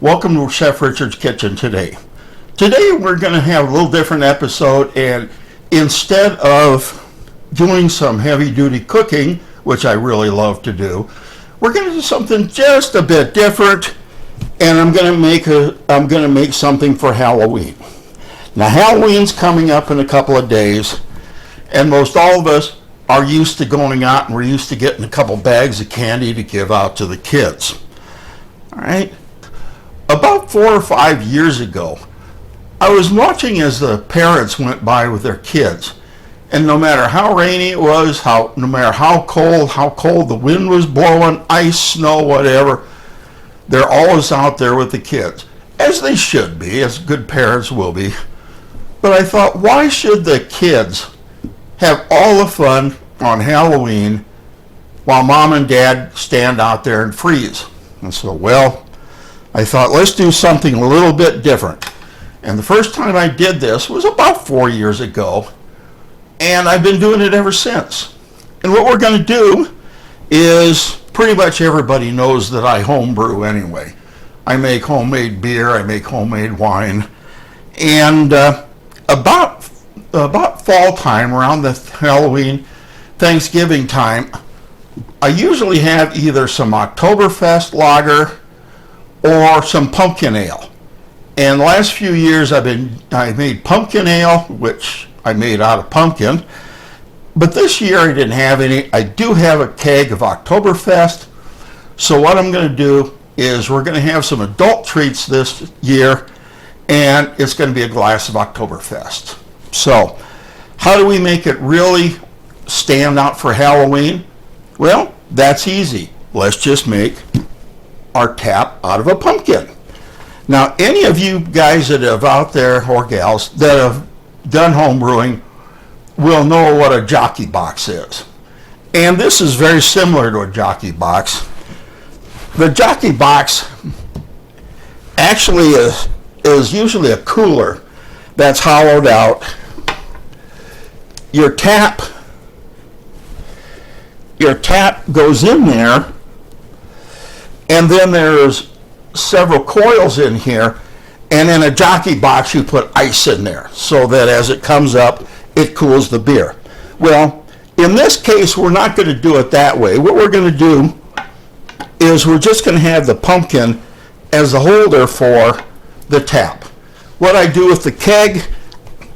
Welcome to Chef Richard's Kitchen today. Today we're going to have a little different episode, and instead of doing some heavy-duty cooking, which I really love to do, we're going to do something just a bit different, and I'm going to make something for Halloween. Now Halloween's coming up in a couple of days, and most all of us are used to going out and we're used to getting a couple bags of candy to give out to the kids. All right. About 4 or 5 years ago, I was watching as the parents went by with their kids, and no matter how rainy it was, no matter how cold the wind was blowing, ice, snow, whatever, they're always out there with the kids, as they should be, as good parents will be. But I thought, why should the kids have all the fun on Halloween while mom and dad stand out there and freeze? And so, I thought, let's do something a little bit different. And the first time I did this was about 4 years ago, and I've been doing it ever since. And what we're going to do is, pretty much everybody knows that I homebrew anyway. I make homemade beer, I make homemade wine, and about fall time, around the Halloween, Thanksgiving time, I usually have either some Oktoberfest lager or some pumpkin ale. And the last few years I made pumpkin ale, which I made out of pumpkin. But this year I didn't have any. I do have a keg of Oktoberfest. So what I'm going to do is we're going to have some adult treats this year, and it's going to be a glass of Oktoberfest. So how do we make it really stand out for Halloween? Well, that's easy. Let's just make our tap out of a pumpkin. Now, any of you guys that have out there, or gals, that have done home brewing will know what a jockey box is. And this is very similar to a jockey box. The jockey box actually is usually a cooler that's hollowed out. Your tap goes in there, and then there's several coils in here, and in a jockey box you put ice in there so that as it comes up it cools the beer. Well, in this case we're not going to do it that way. What we're going to do is we're just going to have the pumpkin as the holder for the tap. What I do with the keg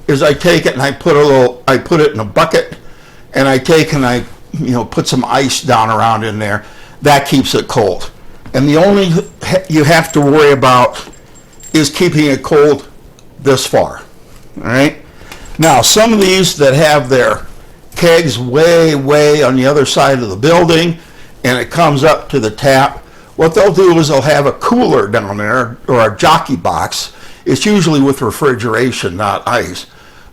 is I take it and I put it in a bucket, and I take and I put some ice down around in there. That keeps it cold. And the only you have to worry about is keeping it cold this far. All right. Now, some of these that have their kegs way on the other side of the building, and it comes up to the tap, what they'll do is they'll have a cooler down there, or a jockey box. It's usually with refrigeration, not ice,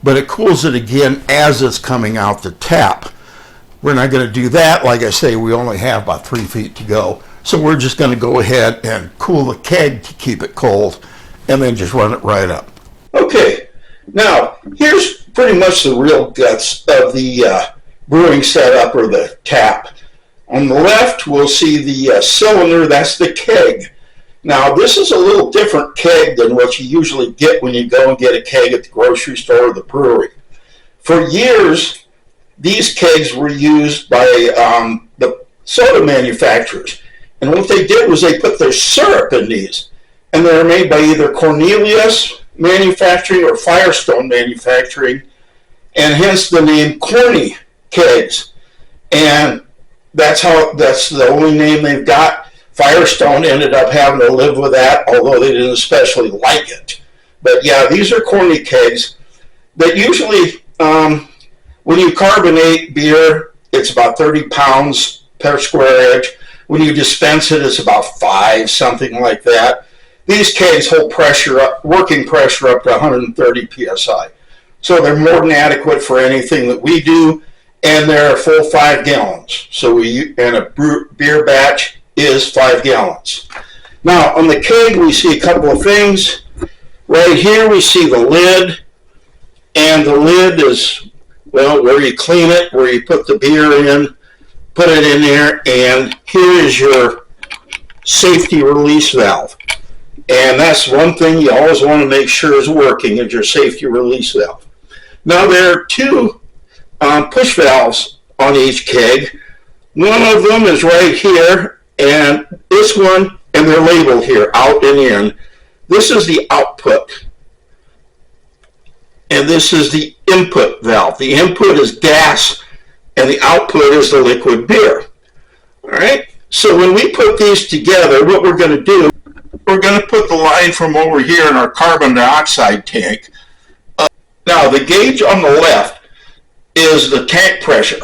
but it cools it again as it's coming out the tap. We're not going to do that. Like I say, we only have about 3 feet to go. So we're just going to go ahead and cool the keg to keep it cold, and then just run it right up. Okay, now here's pretty much the real guts of the brewing setup, or the tap. On the left, we'll see the cylinder. That's the keg. Now, this is a little different keg than what you usually get when you go and get a keg at the grocery store or the brewery. For years, these kegs were used by the soda manufacturers. And what they did was they put their syrup in these. And they're made by either Cornelius Manufacturing or Firestone Manufacturing, and hence the name Corny kegs. And that's the only name they've got. Firestone ended up having to live with that, although they didn't especially like it. But yeah, these are Corny kegs that usually, when you carbonate beer, it's about 30 pounds per square inch. When you dispense it, it's about 5, something like that. These kegs hold working pressure up to 130 psi. So they're more than adequate for anything that we do, and they're a full 5 gallons. And a beer batch is 5 gallons. Now, on the keg, we see a couple of things. Right here, we see the lid, and the lid is, where you clean it, where you put the beer in. Put it in there, and here is your safety release valve. And that's one thing you always want to make sure is working, is your safety release valve. Now there are two push valves on each keg. One of them is right here, and this one, and they're labeled here, out and in. This is the output, and this is the input valve. The input is gas, and the output is the liquid beer. All right, so when we put these together, what we're going to do, we're going to put the line from over here in our carbon dioxide tank. Now, the gauge on the left is the tank pressure,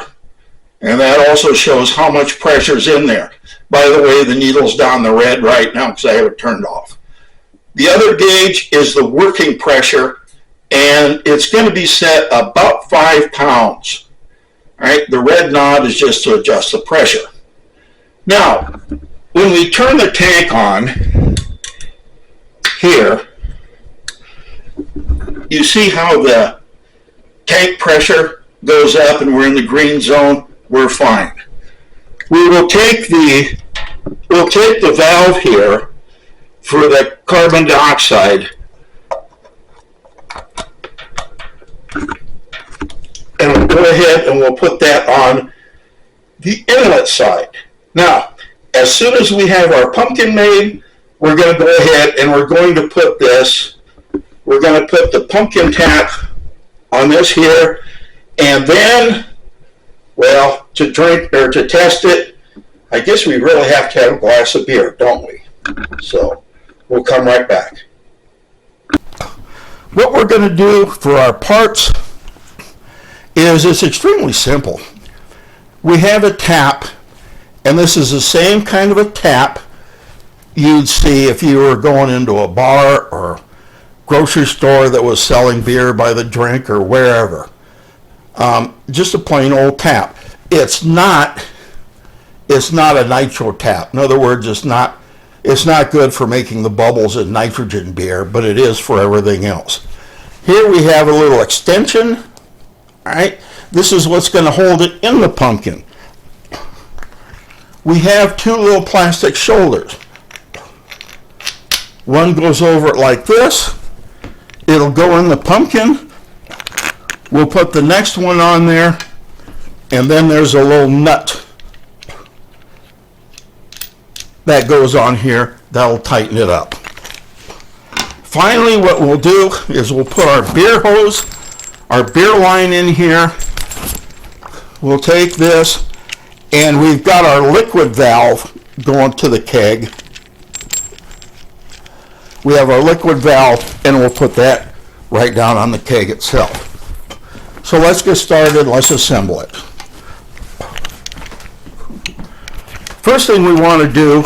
and that also shows how much pressure is in there. By the way, the needle's down the red right now because I have it turned off. The other gauge is the working pressure, and it's going to be set about 5 pounds. All right, the red knob is just to adjust the pressure. Now, when we turn the tank on here, you see how the tank pressure goes up and we're in the green zone. We're fine. We'll take the valve here for the carbon dioxide, and we'll go ahead and we'll put that on the inlet side. Now, as soon as we have our pumpkin made, we're going to go ahead and we're going to put the pumpkin tap on this here, and then, well, to drink or to test it, I guess we really have to have a glass of beer, don't we? So we'll come right back. What we're going to do for our parts is it's extremely simple. We have a tap, and this is the same kind of a tap you'd see if you were going into a bar or grocery store that was selling beer by the drink or wherever. Just a plain old tap. It's not a nitro tap. In other words, it's not good for making the bubbles in nitrogen beer, but it is for everything else. Here we have a little extension. All right, this is what's going to hold it in the pumpkin. We have two little plastic shoulders. One goes over it like this. It'll go in the pumpkin. We'll put the next one on there, and then there's a little nut that goes on here that'll tighten it up. Finally, what we'll do is we'll put our beer hose, our beer line in here. We'll take this, and we've got our liquid valve going to the keg. We have our liquid valve, and we'll put that right down on the keg itself. So let's get started. Let's assemble it. First thing we want to do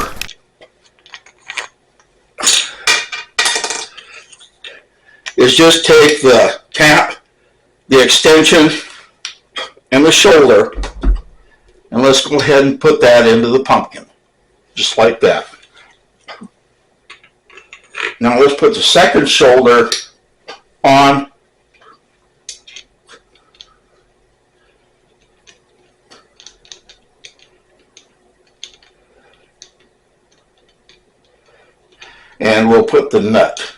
is just take the tap, the extension, and the shoulder, and let's go ahead and put that into the pumpkin, just like that. Now let's put the second shoulder on. And we'll put the nut.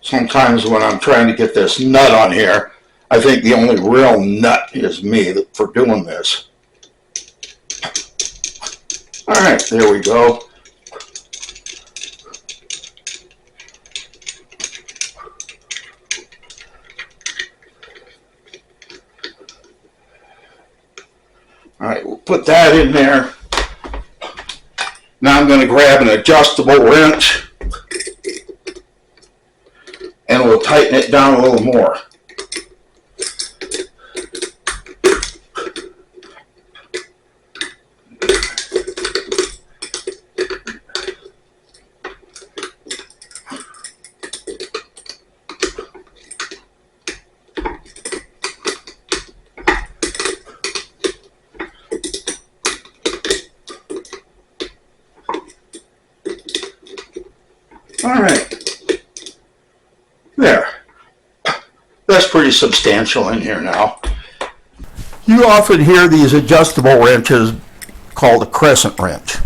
Sometimes when I'm trying to get this nut on here, I think the only real nut is me for doing this. All right, there we go. All right, we'll put that in there. Now I'm going to grab an adjustable wrench and we'll tighten it down a little more. All right, there. That's pretty substantial in here now. You often hear these adjustable wrenches called a crescent wrench.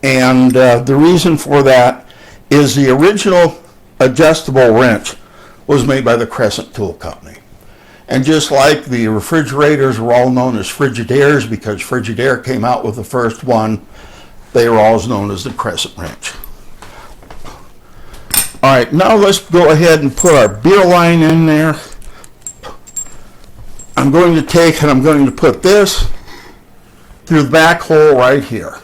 And the reason for that is the original adjustable wrench was made by the Crescent Tool Company. And just like the refrigerators were all known as Frigidaires because Frigidaire came out with the first one, they were always known as the Crescent wrench. All right, now let's go ahead and put our beer line in there. I'm going to take and I'm going to put this through the back hole right here.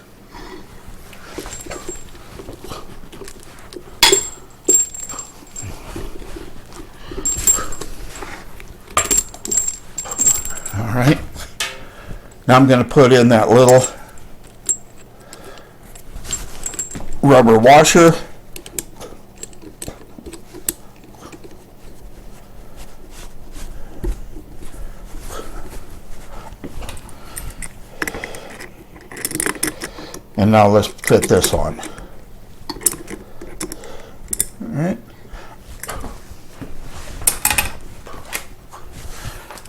All right. Now I'm going to put in that little rubber washer. And now let's fit this on. All right.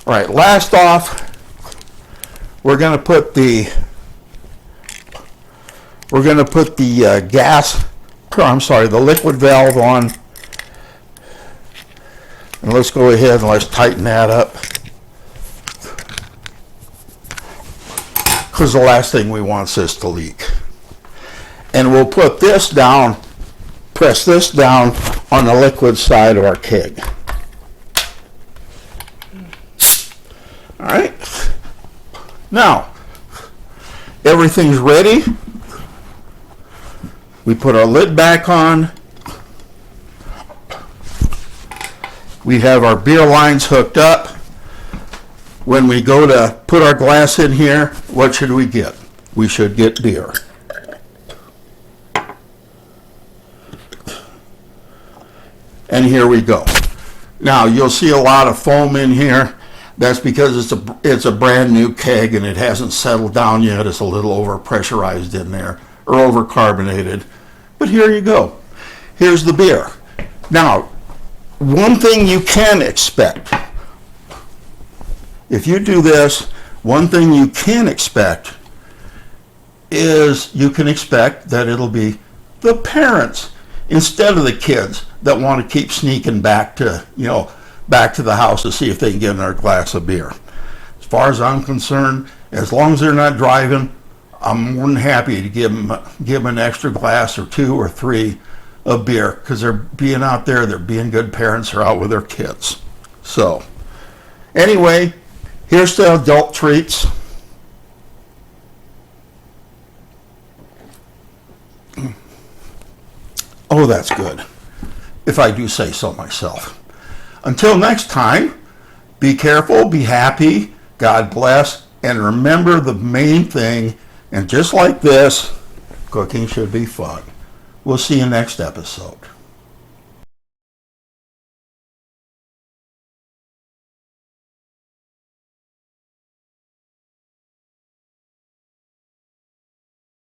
All right, last off, we're going to put the the liquid valve on. And let's go ahead and let's tighten that up. Because the last thing we want is this to leak. And we'll put this down, press this down on the liquid side of our keg. All right. Now, everything's ready. We put our lid back on. We have our beer lines hooked up. When we go to put our glass in here, what should we get? We should get beer. And here we go. Now you'll see a lot of foam in here. That's because it's a brand new keg and it hasn't settled down yet. It's a little overpressurized in there or overcarbonated. But here you go. Here's the beer. Now, one thing you can expect, if you do this, one thing you can expect is you can expect that it'll be the parents instead of the kids that want to keep sneaking back to the house to see if they can get another glass of beer. As far as I'm concerned, as long as they're not driving, I'm more than happy to give them an extra glass or two or three of beer because they're being out there, they're being good parents, they're out with their kids. So, anyway, here's the adult treats. Oh, that's good, if I do say so myself. Until next time, be careful, be happy, God bless, and remember the main thing, and just like this, cooking should be fun. We'll see you next episode.